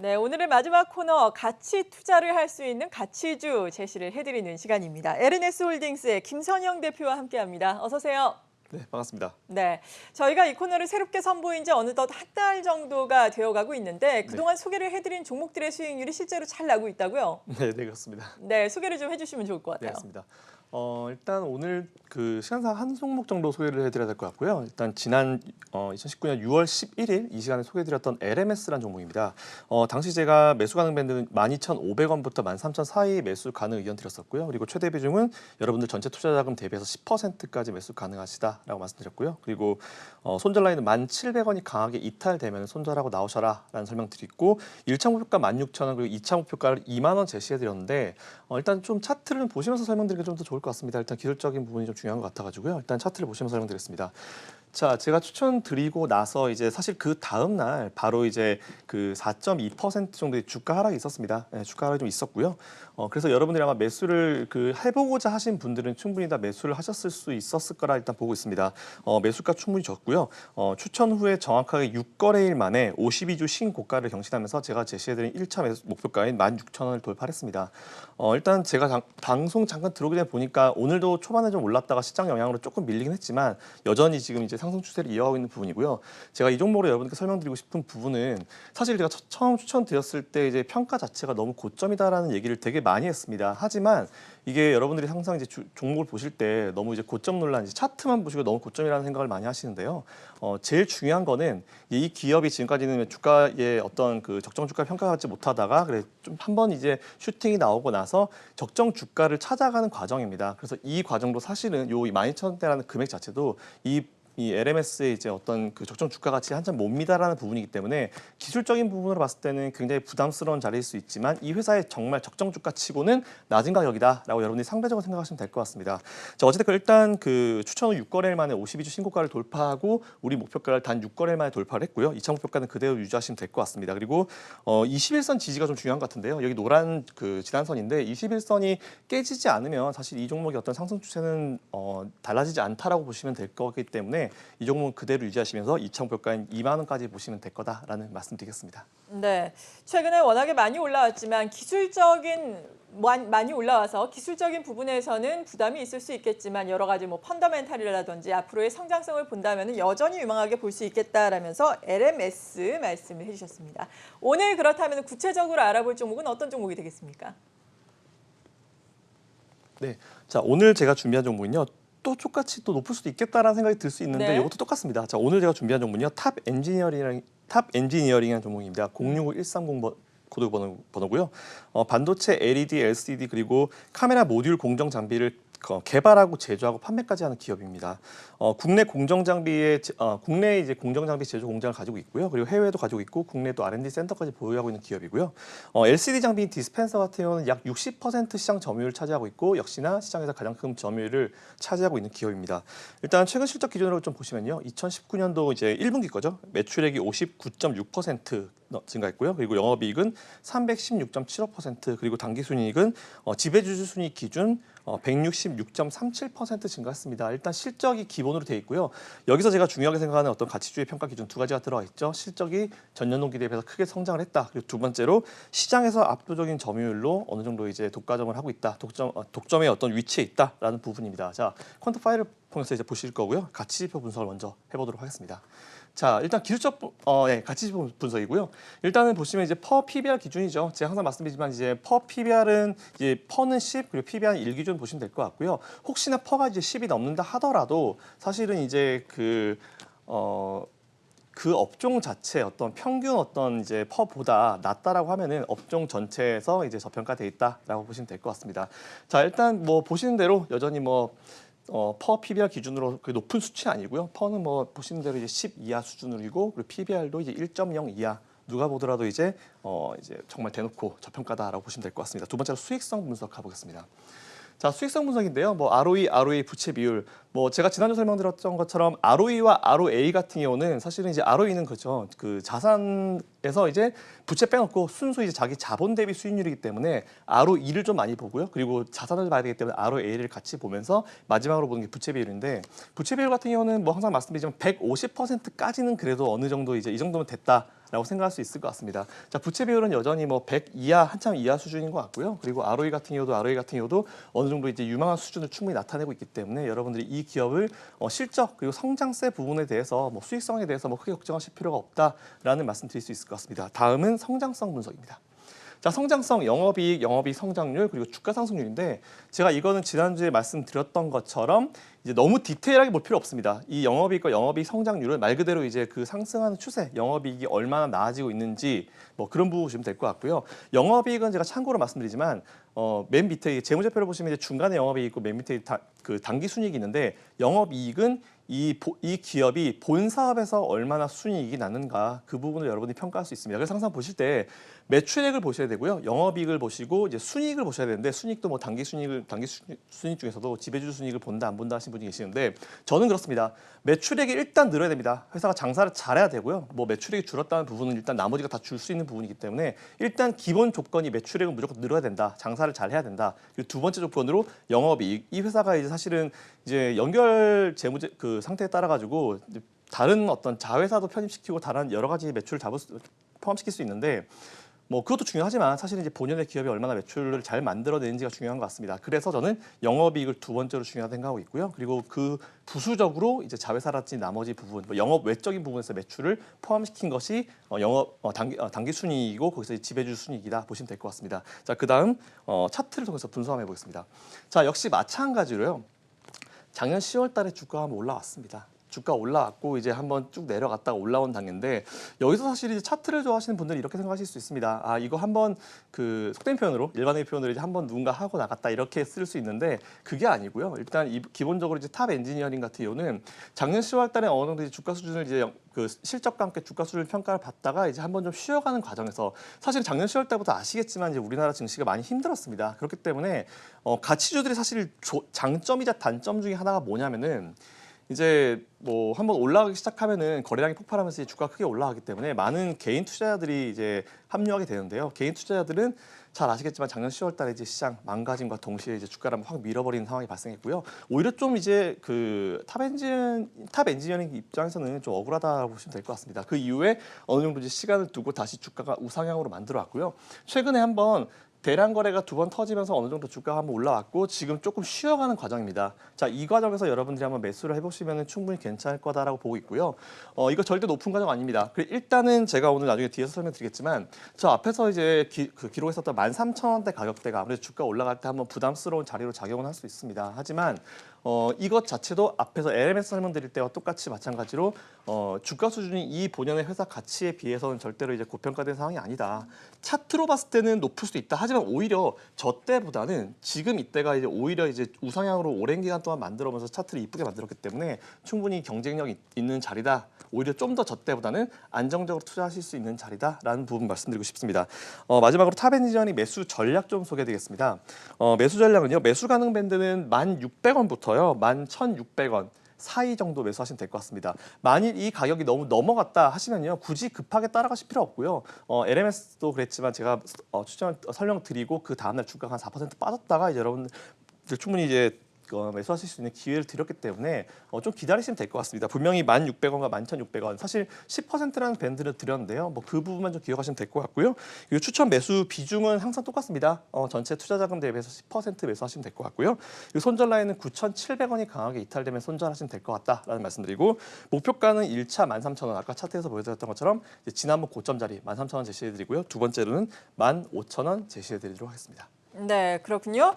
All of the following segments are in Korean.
네, 오늘의 마지막 코너 가치 투자를 할 수 있는 가치주 제시를 해드리는 시간입니다. LNS 홀딩스의 김선영 대표와 함께합니다. 어서 오세요. 네, 반갑습니다. 네, 저희가 이 코너를 새롭게 선보인 지 어느덧 한 달 정도가 되어가고 있는데 네. 그동안 소개를 해드린 종목들의 수익률이 실제로 잘 나고 있다고요? 네, 네, 그렇습니다. 네, 소개를 좀 해주시면 좋을 것 네, 같아요. 맞습니다. 일단 오늘 그 시간상 한 종목 정도 소개를 해드려야 될 것 같고요. 일단 지난 2019년 6월 11일 이 시간에 소개해드렸던 LMS라는 종목입니다. 당시 제가 매수 가능 밴드는 12,500원부터 13,000 사이 매수 가능 의견 드렸었고요. 그리고 최대 비중은 여러분들 전체 투자 자금 대비해서 10%까지 매수 가능하시다라고 말씀드렸고요. 그리고 손절 라인은 1,700원이 강하게 이탈되면 손절하고 나오셔라라는 설명드리고 1차 목표가 16,000원 그리고 2차 목표가를 2만 원 제시해드렸는데 일단 좀 차트를 보시면서 설명드리는 게 좀 더 좋을 것 같습니다. 일단 기술적인 부분이 좀 중요한 것 같아가지고요. 일단 차트를 보시면서 설명드리겠습니다. 자, 제가 추천드리고 나서 이제 사실 그 다음 날 바로 이제 그 4.2% 정도의 주가 하락이 있었습니다. 네, 주가 하락이 좀 있었고요. 그래서 여러분들이 아마 매수를 해보고자 하신 분들은 충분히 다 매수를 하셨을 수 있었을 거라 일단 보고 있습니다. 매수가 충분히 졌고요. 추천 후에 정확하게 6거래일 만에 52주 신고가를 경신하면서 제가 제시해드린 1차 매수 목표가인 16,000원을 돌파했습니다. 일단 제가 방송 잠깐 들어오기 전에 보니까 오늘도 초반에 좀 올랐다가 시장 영향으로 조금 밀리긴 했지만 여전히 지금 이제 상승 추세를 이어가고 있는 부분이고요. 제가 이 종목으로 여러분께 설명드리고 싶은 부분은 사실 제가 처음 추천드렸을 때 이제 평가 자체가 너무 고점이다라는 얘기를 되게 많이 했습니다. 하지만 이게 여러분들이 항상 이제 종목을 보실 때 너무 이제 고점 논란, 이제 차트만 보시고 너무 고점이라는 생각을 많이 하시는데요. 제일 중요한 거는 이 기업이 지금까지는 주가의 어떤 그 적정 주가 평가받지 못하다가 그래 좀 한번 이제 슈팅이 나오고 나서 적정 주가를 찾아가는 과정입니다. 그래서 이 과정도 사실은 요 12,000원대라는 금액 자체도 이 LMS의 이제 어떤 그 적정 주가 가치 한참 못 미다라는 부분이기 때문에 기술적인 부분으로 봤을 때는 굉장히 부담스러운 자리일 수 있지만 이 회사의 정말 적정 주가치고는 낮은 가격이다라고 여러분들이 상대적으로 생각하시면 될 것 같습니다. 자, 어쨌든 일단 그 추천 후 6거래일 만에 52주 신고가를 돌파하고 우리 목표가를 단 6거래일 만에 돌파를 했고요. 2차 목표가는 그대로 유지하시면 될 것 같습니다. 그리고 21선 지지가 좀 중요한 것 같은데요. 여기 노란 그 지난선인데 21선이 깨지지 않으면 사실 이 종목의 어떤 상승 추세는 달라지지 않다라고 보시면 될 거기 때문에 이 종목은 그대로 유지하시면서 2차 목표가인 2만 원까지 보시면 될 거다라는 말씀드리겠습니다. 네, 최근에 워낙에 많이 올라왔지만 많이 올라와서 기술적인 부분에서는 부담이 있을 수 있겠지만 여러 가지 뭐 펀더멘탈이라든지 앞으로의 성장성을 본다면 여전히 유망하게 볼 수 있겠다라면서 LMS 말씀을 해주셨습니다. 오늘 그렇다면 구체적으로 알아볼 종목은 어떤 종목이 되겠습니까? 네, 자 오늘 제가 준비한 종목은요. 또 똑같이 또 높을 수도 있겠다라는 생각이 들 수 있는데 네. 이것도 똑같습니다. 자 오늘 제가 준비한 종목은요. 탑 엔지니어링이라는 종목입니다. 065130 코드 번호고요. 반도체, LED, LCD 그리고 카메라 모듈 공정 장비를 개발하고 제조하고 판매까지 하는 기업입니다. 국내 공정 장비의 국내 이제 공정 장비 제조 공장을 가지고 있고요. 그리고 해외도 가지고 있고 국내도 R&D 센터까지 보유하고 있는 기업이고요. LCD 장비 디스펜서 같은 경우는 약 60% 시장 점유율을 차지하고 있고 역시나 시장에서 가장 큰 점유율을 차지하고 있는 기업입니다. 일단 최근 실적 기준으로 좀 보시면요. 2019년도 이제 1분기 거죠. 매출액이 59.6% 증가했고요. 그리고 영업이익은 316.75% 그리고 당기순이익은 지배주주 순이익 기준 166.37% 증가했습니다. 일단 실적이 기본으로 돼 있고요. 여기서 제가 중요하게 생각하는 어떤 가치주의 평가 기준 두 가지가 들어가 있죠. 실적이 전년 동기 대비해서 크게 성장을 했다. 그리고 두 번째로 시장에서 압도적인 점유율로 어느 정도 이제 독과점을 하고 있다. 독점의 어떤 위치에 있다라는 부분입니다. 자, 퀀터 파일을 통해서 이제 보실 거고요. 가치지표 분석을 먼저 해보도록 하겠습니다. 자, 일단 기술적 가치지표 분석이고요. 일단은 보시면 이제 퍼 PBR 기준이죠. 제가 항상 말씀드리지만 이제 퍼 PBR은 이제 퍼는 10 그리고 PBR은 1 기준 보시면 될 것 같고요. 혹시나 퍼가 이제 10이 넘는다 하더라도 사실은 이제 그 업종 자체 어떤 평균 어떤 이제 퍼보다 낮다라고 하면은 업종 전체에서 이제 저평가돼 있다라고 보시면 될 것 같습니다. 자, 일단 뭐 보시는 대로 여전히 퍼 PBR 기준으로 그 높은 수치 아니고요. 퍼는 뭐 보시는 대로 이제 10 이하 수준이고 그리고 PBR도 이제 1.0 이하. 누가 보더라도 이제 정말 대놓고 저평가다라고 보시면 될 것 같습니다. 두 번째로 수익성 분석 가보겠습니다. 자, 수익성 분석인데요. 뭐 ROE, ROA 부채 비율. 뭐 제가 지난주 설명드렸던 것처럼 ROE와 ROA 같은 경우는 사실은 이제 ROE는 그죠. 그 자산에서 이제 부채 빼놓고 순수 이제 자기 자본 대비 수익률이기 때문에 ROE를 좀 많이 보고요. 그리고 자산을 봐야 되기 때문에 ROA를 같이 보면서 마지막으로 보는 게 부채 비율인데 부채 비율 같은 경우는 뭐 항상 말씀드리지만 150%까지는 그래도 어느 정도 이제 이 정도면 됐다. 라고 생각할 수 있을 것 같습니다. 자, 부채 비율은 여전히 뭐 100 이하, 한참 이하 수준인 것 같고요. 그리고 ROE 같은 경우도 어느 정도 이제 유망한 수준을 충분히 나타내고 있기 때문에 여러분들이 이 기업을 실적 그리고 성장세 부분에 대해서 뭐 수익성에 대해서 뭐 크게 걱정하실 필요가 없다라는 말씀드릴 수 있을 것 같습니다. 다음은 성장성 분석입니다. 자, 성장성, 영업이익, 영업이익 성장률 그리고 주가 상승률인데 제가 이거는 지난주에 말씀드렸던 것처럼 이제 너무 디테일하게 볼 필요 없습니다. 이 영업이익과 영업이익 성장률은 말 그대로 이제 그 상승하는 추세, 영업이익이 얼마나 나아지고 있는지 뭐 그런 부분 보시면 될 것 같고요. 영업이익은 제가 참고로 말씀드리지만 맨 밑에 재무제표를 보시면 이제 중간에 영업이익 있고 맨 밑에 그 당기 순이익이 있는데 영업이익은 이 기업이 본 사업에서 얼마나 순이익이 나는가 그 부분을 여러분이 평가할 수 있습니다. 그래서 항상 보실 때 매출액을 보셔야 되고요, 영업이익을 보시고 이제 순이익을 보셔야 되는데 순이익도 뭐 단기 순이익 중에서도 지배주 순이익을 본다 안 본다 하시는 분이 계시는데 저는 그렇습니다. 매출액이 일단 늘어야 됩니다. 회사가 장사를 잘해야 되고요. 뭐 매출액이 줄었다는 부분은 일단 나머지가 다 줄 수 있는 부분이기 때문에 일단 기본 조건이 매출액은 무조건 늘어야 된다. 장사를 잘해야 된다. 그리고 두 번째 조건으로 영업이익. 이 회사가 이제 사실은 이제 연결 재무제 그 상태에 따라 가지고 다른 어떤 자회사도 편입시키고 다른 여러 가지 매출을 포함시킬 수 있는데 뭐 그것도 중요하지만 사실은 이제 본연의 기업이 얼마나 매출을 잘 만들어내는지가 중요한 것 같습니다. 그래서 저는 영업이익을 두 번째로 중요하다고 생각하고 있고요. 그리고 그 부수적으로 이제 자회사라든지 나머지 부분, 뭐 영업 외적인 부분에서 매출을 포함시킨 것이 단기 순이익이고 거기서 지배주 순이익이다 보시면 될 것 같습니다. 자, 그다음 차트를 통해서 분석 한번 해보겠습니다. 자, 역시 마찬가지로요. 작년 10월달에 주가가 한번 올라왔습니다. 주가 올라왔고 이제 한번 쭉 내려갔다가 올라온 단계인데 여기서 사실 이제 차트를 좋아하시는 분들이 이렇게 생각하실 수 있습니다. 아, 이거 한번 그 속된 표현으로 일반적인 표현으로 이제 한번 누군가 하고 나갔다 이렇게 쓸 수 있는데 그게 아니고요. 일단 기본적으로 이제 탑 엔지니어링 같은 경우는 작년 10월달에 어느 정도 이제 주가 수준을 이제 그 실적과 함께 주가 수준 평가를 받다가 이제 한번 좀 쉬어가는 과정에서 사실 작년 10월달부터 아시겠지만 이제 우리나라 증시가 많이 힘들었습니다. 그렇기 때문에 가치주들이 사실 장점이자 단점 중에 하나가 뭐냐면은 이제 뭐 한번 올라가기 시작하면은 거래량이 폭발하면서 주가가 크게 올라가기 때문에 많은 개인 투자자들이 이제 합류하게 되는데요. 개인 투자자들은 잘 아시겠지만 작년 10월달에 이제 시장 망가짐과 동시에 이제 주가를 한번 확 밀어버리는 상황이 발생했고요. 오히려 좀 이제 그 탑 엔지니어링 입장에서는 좀 억울하다고 보시면 될 것 같습니다. 그 이후에 어느 정도 이제 시간을 두고 다시 주가가 우상향으로 만들어왔고요. 최근에 한번 대량 거래가 두 번 터지면서 어느 정도 주가가 한번 올라왔고 지금 조금 쉬어가는 과정입니다. 자, 이 과정에서 여러분들이 한번 매수를 해보시면 충분히 괜찮을 거다라고 보고 있고요. 이거 절대 높은 과정 아닙니다. 일단은 제가 오늘 나중에 뒤에서 설명드리겠지만 저 앞에서 이제 기록했었던 13,000원대 가격대가 아무래도 주가 올라갈 때 한번 부담스러운 자리로 작용을 할 수 있습니다. 하지만 이것 자체도 앞에서 LMS 설명드릴 때와 똑같이 마찬가지로 주가 수준이 이 본연의 회사 가치에 비해서는 절대로 이제 고평가된 상황이 아니다. 차트로 봤을 때는 높을 수도 있다. 하지만 오히려 저 때보다는 지금 이때가 이제 오히려 이제 우상향으로 오랜 기간 동안 만들어면서 차트를 이쁘게 만들었기 때문에 충분히 경쟁력 있는 자리다. 오히려 좀 더 저 때보다는 안정적으로 투자하실 수 있는 자리다라는 부분 말씀드리고 싶습니다. 마지막으로 탑 엔지니어링 매수 전략 좀 소개드리겠습니다. 매수 전략은요. 매수 가능 밴드는 1,600원부터요. 11,600원. 사이 정도 매수하시면 될 것 같습니다. 만일 이 가격이 너무 넘어갔다 하시면요. 굳이 급하게 따라가실 필요 없고요. LMS도 그랬지만 제가 설명드리고 그 다음날 주가가 한 4% 빠졌다가 이제 여러분들 충분히 이제 매수하실 수 있는 기회를 드렸기 때문에 좀 기다리시면 될 것 같습니다. 분명히 1,600원과 11,600원 사실 10%라는 밴드를 드렸는데요. 뭐 그 부분만 좀 기억하시면 될 것 같고요. 그리고 추천 매수 비중은 항상 똑같습니다. 전체 투자 자금 대비해서 10% 매수하시면 될 것 같고요. 그리고 손절 라인은 9,700원이 강하게 이탈되면 손절하시면 될 것 같다라는 말씀드리고 목표가는 1차 13,000원 아까 차트에서 보여드렸던 것처럼 지난번 고점 자리 13,000원 제시해드리고요. 두 번째로는 15,000원 제시해드리도록 하겠습니다. 네, 그렇군요.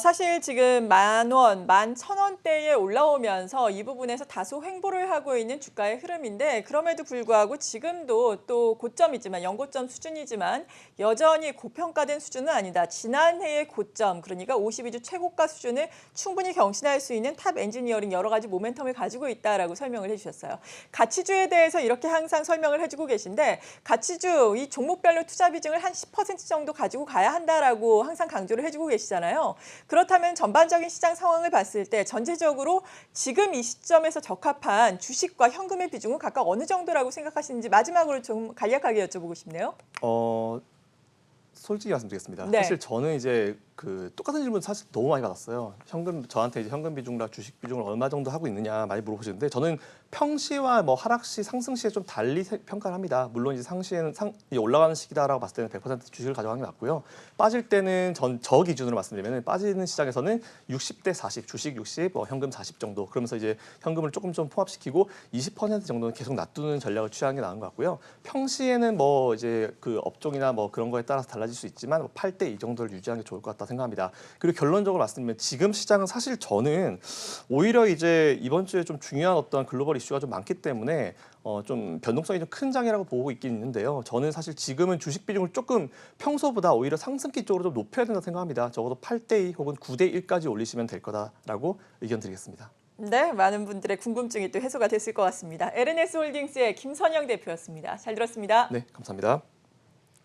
사실 지금 10,000원, 11,000원대에 올라오면서 이 부분에서 다소 횡보를 하고 있는 주가의 흐름인데 그럼에도 불구하고 지금도 또 고점이지만 연고점 수준이지만 여전히 고평가된 수준은 아니다. 지난해의 고점, 그러니까 52주 최고가 수준을 충분히 경신할 수 있는 탑 엔지니어링 여러 가지 모멘텀을 가지고 있다라고 설명을 해주셨어요. 가치주에 대해서 이렇게 항상 설명을 해주고 계신데 가치주 이 종목별로 투자 비중을 한 10% 정도 가지고 가야 한다라고 항상 강조를 해주고 계시잖아요. 그렇다면 전반적인 시장 상황을 봤을 때 전체적으로 지금 이 시점에서 적합한 주식과 현금의 비중은 각각 어느 정도라고 생각하시는지 마지막으로 좀 간략하게 여쭤보고 싶네요. 솔직히 말씀드리겠습니다. 네. 사실 저는 이제 그 똑같은 질문 사실 너무 많이 받았어요. 저한테 이제 현금 비중이랑 주식 비중을 얼마 정도 하고 있느냐 많이 물어보시는데 저는 평시와 뭐 하락시, 상승시에 좀 달리 평가를 합니다. 물론 이제 상시에는 이제 올라가는 시기다라고 봤을 때는 100% 주식을 가져가는 게 맞고요. 빠질 때는 저 기준으로 말씀드리면 빠지는 시장에서는 60대 40, 주식 60, 현금 40 정도. 그러면서 이제 현금을 조금 좀 포함시키고 20% 정도는 계속 놔두는 전략을 취하는 게 나은 것 같고요. 평시에는 뭐 이제 그 업종이나 뭐 그런 거에 따라서 달라질 수 있지만 8대 2 정도를 유지하는 게 좋을 것 같다 생각합니다. 그리고 결론적으로 말씀드리면 지금 시장은 사실 저는 오히려 이제 이번 주에 좀 중요한 어떤 글로벌 이슈가 좀 많기 때문에 좀 변동성이 좀 큰 장이라고 보고 있긴 있는데요. 저는 사실 지금은 주식 비중을 조금 평소보다 오히려 상승기 쪽으로 좀 높여야 된다고 생각합니다. 적어도 8대 2 혹은 9대 1까지 올리시면 될 거다라고 의견 드리겠습니다. 네, 많은 분들의 궁금증이 또 해소가 됐을 것 같습니다. LNS 홀딩스의 김선영 대표였습니다. 잘 들었습니다. 네, 감사합니다.